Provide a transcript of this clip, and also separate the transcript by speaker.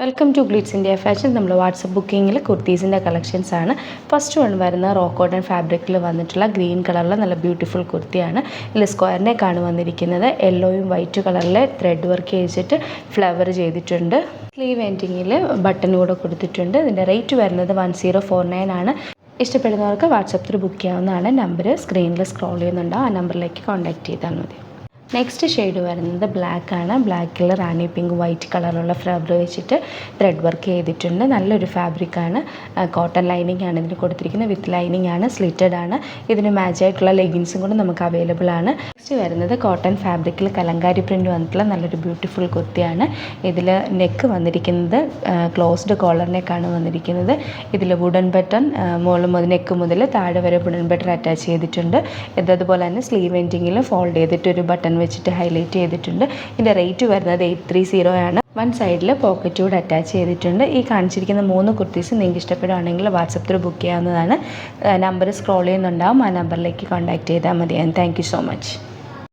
Speaker 1: Welcome to Glitz India Fashion. നമ്മൾ WhatsApp ബുക്കിങ്ങിൽ കുർത്തീസിൻ്റെ കളക്ഷൻസ് ആണ്. ഫസ്റ്റ് വൺ വരുന്ന റോ കോട്ടൺ ഫാബ്രിക്കിൽ വന്നിട്ടുള്ള ഗ്രീൻ കളറിലെ നല്ല ബ്യൂട്ടിഫുൾ കുർത്തിയാണ്. ഇതിൽ സ്ക്വയർ നെക്കാണ് വന്നിരിക്കുന്നത്. യെല്ലോയും വൈറ്റ് കളറിൽ ത്രെഡ് വർക്ക് ചെയ്തിട്ട് ഫ്ലവർ ചെയ്തിട്ടുണ്ട്. സ്ലീവ് എൻഡിങ്ങിൽ ബട്ടൺ കൂടെ കൊടുത്തിട്ടുണ്ട്. ഇതിൻ്റെ റേറ്റ് വരുന്നത് 1049 ആണ്. ഇഷ്ടപ്പെടുന്നവർക്ക് വാട്സപ്പ് ത്രൂ ബുക്ക് ചെയ്യാവുന്നതാണ്. നമ്പർ സ്ക്രീനിൽ സ്ക്രോൾ ചെയ്യുന്നുണ്ട്. ആ നമ്പറിലേക്ക് കോൺടാക്ട് ചെയ്താൽ മതി. നെക്സ്റ്റ് ഷെയ്ഡ് വരുന്നത് ബ്ലാക്ക് ആണ്. ബ്ലാക്കിൽ റാണി പിങ്ക് വൈറ്റ് കളറുള്ള ഫ്ലവർ വെച്ചിട്ട് ത്രെഡ് വർക്ക് ചെയ്തിട്ടുണ്ട്. നല്ലൊരു ഫാബ്രിക്കാണ്. കോട്ടൺ ലൈനിങ് ആണ് ഇതിന് കൊടുത്തിരിക്കുന്നത്. വിത്ത് ലൈനിങ് ആണ്, സ്ലിറ്റഡ് ആണ്. ഇതിന് മാച്ച് ആയിട്ടുള്ള ലെഗിൻസും കൂടെ നമുക്ക് അവൈലബിൾ ആണ്. നെക്സ്റ്റ് വരുന്നത് കോട്ടൺ ഫാബ്രിക്കിൽ കലങ്കാരി പ്രിൻറ്റ് വന്നിട്ടുള്ള നല്ലൊരു ബ്യൂട്ടിഫുൾ കുർത്തിയാണ്. ഇതിൽ നെക്ക് വന്നിരിക്കുന്നത് ക്ലോസ്ഡ് കോളർ നെക്കാണ് വന്നിരിക്കുന്നത്. ഇതിൽ വുഡൻ ബട്ടൺ നെക്ക് മുതൽ താഴെ വരെ വുഡൻ ബട്ടൺ അറ്റാച്ച് ചെയ്തിട്ടുണ്ട്. ഇതതുപോലെ തന്നെ സ്ലീവ് എൻഡിങ്ങിൽ ഫോൾഡ് ചെയ്തിട്ട് ഒരു ബട്ടൺ വെച്ചിട്ട് ഹൈലൈറ്റ് ചെയ്തിട്ടുണ്ട്. ഇതിൻ്റെ റേറ്റ് വരുന്നത് 830 ആണ്. വൺ സൈഡിൽ പോക്കറ്റ് കൂടെ അറ്റാച്ച് ചെയ്തിട്ടുണ്ട്. ഈ കാണിച്ചിരിക്കുന്ന 3 കുർത്തീസ് നിങ്ങൾക്ക് ഇഷ്ടപ്പെടുകയാണെങ്കിൽ വാട്സപ്പ് ത്രൂ ബുക്ക് ചെയ്യാവുന്നതാണ്. നമ്പർ സ്ക്രോൾ ചെയ്യുന്നുണ്ടാവും. ആ നമ്പറിലേക്ക് കോൺടാക്ട് ചെയ്താൽ മതി. Thank you so much.